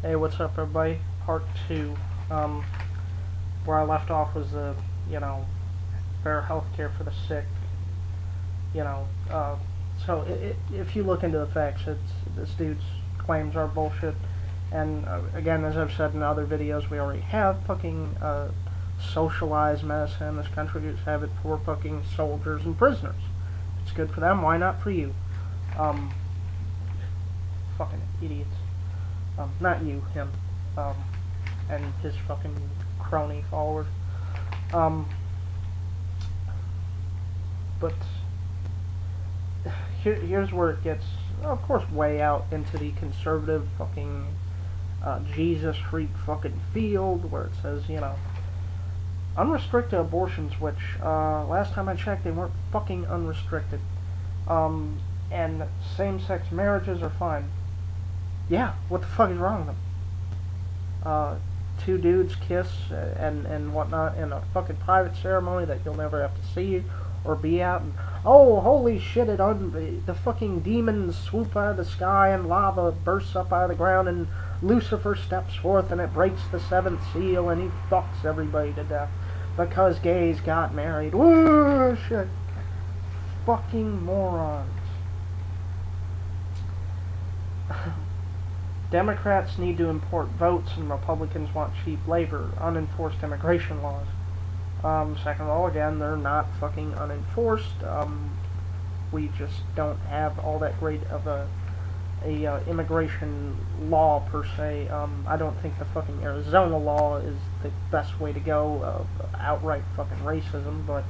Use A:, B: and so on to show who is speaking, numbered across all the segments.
A: Hey, what's up, everybody? Part 2. Um, where I left off was the, fair health care for the sick. You know, so if you look into the facts, this dude's claims are bullshit. And again, as I've said in other videos, we already have fucking socialized medicine in this country. We just have it for fucking soldiers and prisoners. It's good for them. Why not for you? Fucking idiots. Not you, him. And his fucking crony followers. But here's where it gets, of course, way out into the conservative fucking Jesus freak fucking field, where it says, unrestricted abortions, which last time I checked, they weren't fucking unrestricted. And same-sex marriages are fine. Yeah, what the fuck is wrong with them? Two dudes kiss and whatnot in a fucking private ceremony that you'll never have to see or be at, and oh, holy shit, the fucking demons swoop out of the sky and lava bursts up out of the ground and Lucifer steps forth and it breaks the seventh seal and he fucks everybody to death because gays got married. Woo, shit. Fucking morons. Democrats need to import votes and Republicans want cheap labor, unenforced immigration laws. Second of all, again, they're not fucking unenforced. We just don't have all that great of a immigration law per se. I don't think the fucking Arizona law is the best way to go, outright fucking racism, but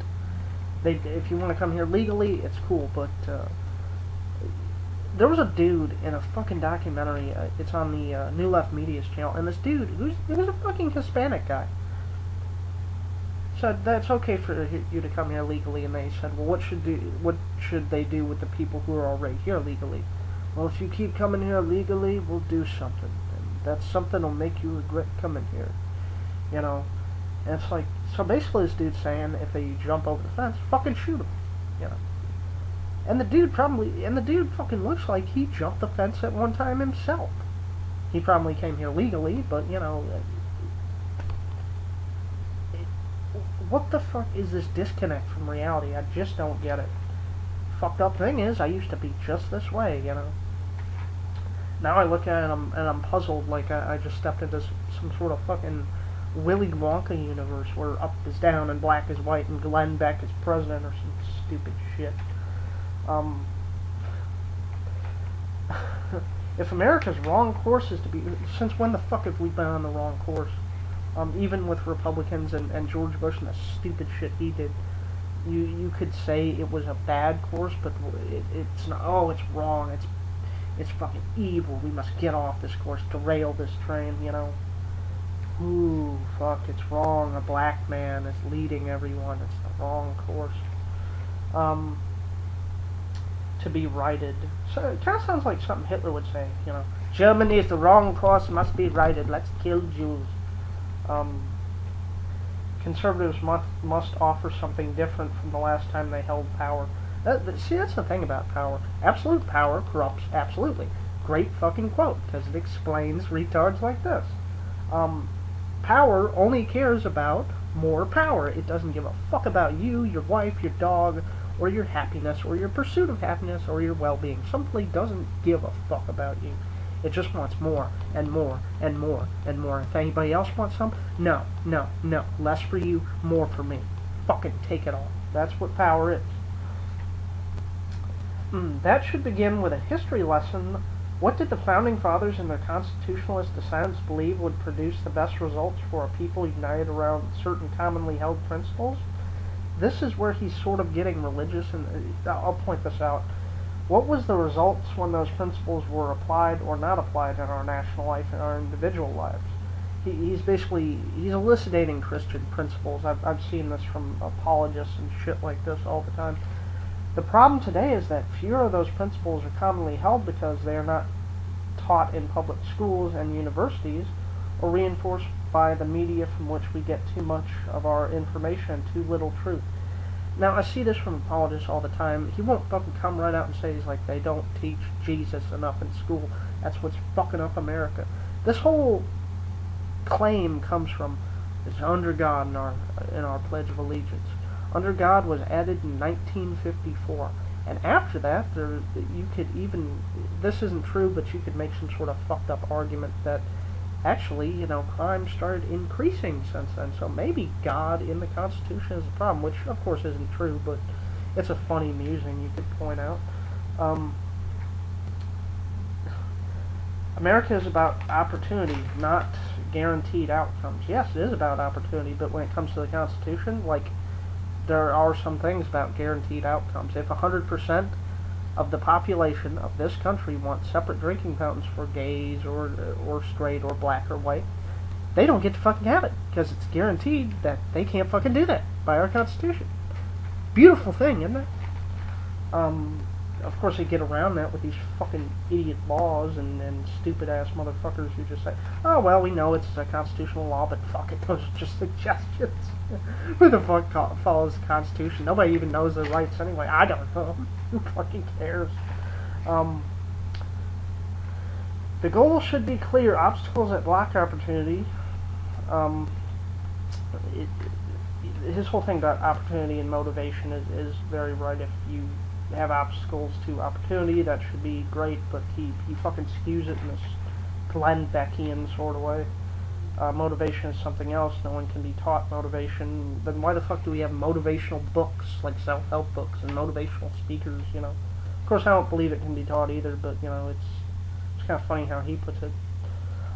A: if you want to come here legally, it's cool, but there was a dude in a fucking documentary, it's on the New Left Media's channel, and this dude, he was a fucking Hispanic guy, said that's okay for you to come here legally, and they said, well, what should they do with the people who are already here legally? Well, if you keep coming here legally, we'll do something, and that something will make you regret coming here, and it's like, so basically this dude's saying, if they jump over the fence, fucking shoot them, And the dude fucking looks like he jumped the fence at one time himself. He probably came here legally, but, what the fuck is this disconnect from reality? I just don't get it. Fucked up thing is, I used to be just this way, Now I look at it and I'm puzzled, like I just stepped into some sort of fucking Willy Wonka universe where up is down and black is white and Glenn Beck is president or some stupid shit. If America's wrong course is to be, since when the fuck have we been on the wrong course? Even with Republicans and George Bush and the stupid shit he did, you could say it was a bad course, but it's not. Oh, it's wrong. It's fucking evil. We must get off this course, derail this train. Ooh, fuck, it's wrong. A black man is leading everyone. It's the wrong course. To be righted. So it kind of sounds like something Hitler would say, Germany is the wrong course, must be righted. Let's kill Jews. Conservatives must offer something different from the last time they held power. See, that's the thing about power. Absolute power corrupts absolutely. Great fucking quote, because it explains retards like this. Power only cares about more power. It doesn't give a fuck about you, your wife, your dog, or your happiness, or your pursuit of happiness, or your well-being. Simply doesn't give a fuck about you. It just wants more, and more, and more, and more. If anybody else wants some, no, no, no. Less for you, more for me. Fucking take it all. That's what power is. That should begin with a history lesson. What did the Founding Fathers and their constitutionalist descendants believe would produce the best results for a people united around certain commonly held principles? This is where he's sort of getting religious, and I'll point this out. What was the results when those principles were applied or not applied in our national life and our individual lives? He's elucidating Christian principles. I've seen this from apologists and shit like this all the time. The problem today is that fewer of those principles are commonly held because they are not taught in public schools and universities or reinforced by the media from which we get too much of our information and too little truth. Now, I see this from apologists all the time. He won't fucking come right out and say, he's like, they don't teach Jesus enough in school. That's what's fucking up America. This whole claim comes from it's under God in our Pledge of Allegiance. Under God was added in 1954, and after that, you could even, this isn't true, but you could make some sort of fucked up argument that actually, crime started increasing since then. So maybe God in the Constitution is a problem, which of course isn't true, but it's a funny musing you could point out. America is about opportunity, not guaranteed outcomes. Yes, it is about opportunity, but when it comes to the Constitution, there are some things about guaranteed outcomes. If 100% of the population of this country wants separate drinking fountains for gays or straight or black or white, they don't get to fucking have it, because it's guaranteed that they can't fucking do that by our Constitution. Beautiful thing, isn't it? Of course, they get around that with these fucking idiot laws and stupid-ass motherfuckers who just say, oh, well, we know it's a constitutional law, but fuck it, those are just suggestions. Who the fuck follows the Constitution? Nobody even knows their rights anyway. I don't know. Who fucking cares? The goal should be clear. Obstacles that block opportunity. His whole thing about opportunity and motivation is very right. If you have obstacles to opportunity, that should be great, but he fucking skews it in this Glenn Beckian sort of way. Motivation is something else. No one can be taught motivation. Then why the fuck do we have motivational books, like self-help books and motivational speakers, Of course, I don't believe it can be taught either, but, it's kind of funny how he puts it.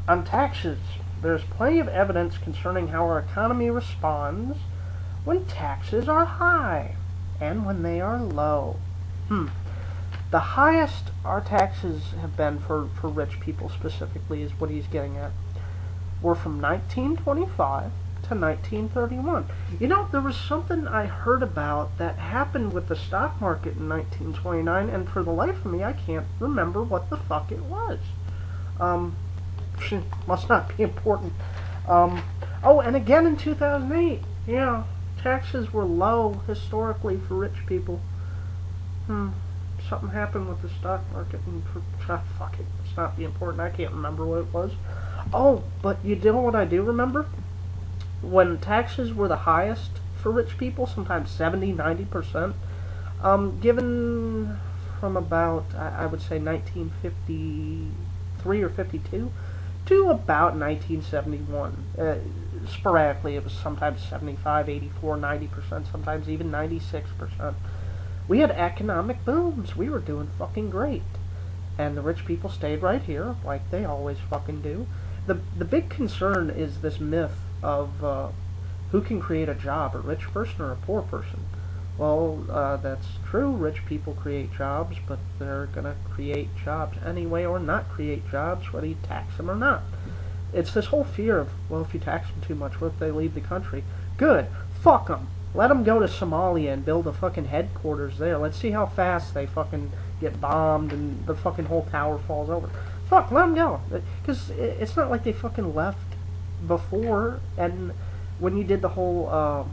A: On taxes, there's plenty of evidence concerning how our economy responds when taxes are high and when they are low. The highest our taxes have been for rich people specifically is what he's getting at. Were from 1925 to 1931. There was something I heard about that happened with the stock market in 1929, and for the life of me, I can't remember what the fuck it was. Must not be important. Oh, and again in 2008. Yeah, taxes were low historically for rich people. Something happened with the stock market, and fuck it, must not be important. I can't remember what it was. Oh, but you know what I do remember? When taxes were the highest for rich people, sometimes 70-90%, given from about, I would say 1953 or 52 to about 1971. Sporadically, it was sometimes 75, 84, 90%, sometimes even 96%. We had economic booms. We were doing fucking great. And the rich people stayed right here, like they always fucking do. The big concern is this myth of who can create a job, a rich person or a poor person. Well, that's true. Rich people create jobs, but they're going to create jobs anyway or not create jobs, whether you tax them or not. It's this whole fear of, well, if you tax them too much, what if they leave the country? Good. Fuck them. Let them go to Somalia and build a fucking headquarters there. Let's see how fast they fucking get bombed and the fucking whole tower falls over. Fuck, let them go. Because it's not like they fucking left before. And when you did the whole, I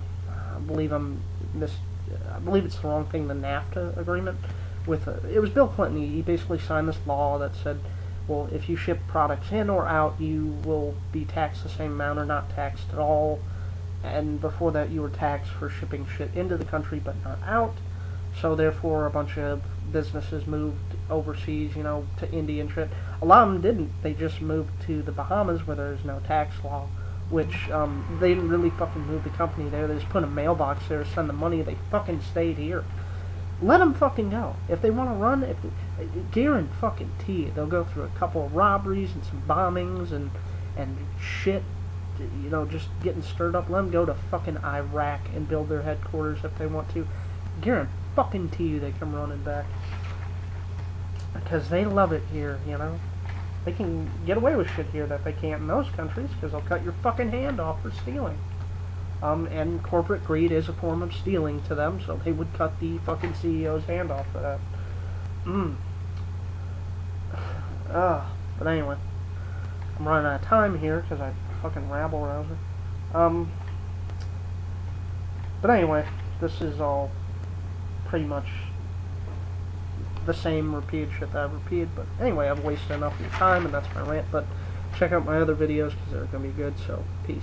A: believe it's the wrong thing, the NAFTA agreement with, it was Bill Clinton. He basically signed this law that said, well, if you ship products in or out, you will be taxed the same amount or not taxed at all. And before that, you were taxed for shipping shit into the country but not out. So therefore, a bunch of businesses moved overseas, to India and shit. A lot of them didn't. They just moved to the Bahamas where there's no tax law, which they didn't really fucking move the company there. They just put a mailbox there, send the money. They fucking stayed here. Let them fucking go. If they want to run, guarantee they'll go through a couple of robberies and some bombings and shit. Just getting stirred up. Let them go to fucking Iraq and build their headquarters if they want to. Guarantee you they come running back. Because they love it here, They can get away with shit here that they can't in those countries because they'll cut your fucking hand off for stealing. And corporate greed is a form of stealing to them, so they would cut the fucking CEO's hand off for that. But anyway. I'm running out of time here because I fucking rabble-rouser. But anyway, this is all pretty much the same repeated shit that I've repeated. But anyway, I've wasted enough of your time, and that's my rant. But check check out my other videos because they're going to be good. So, peace.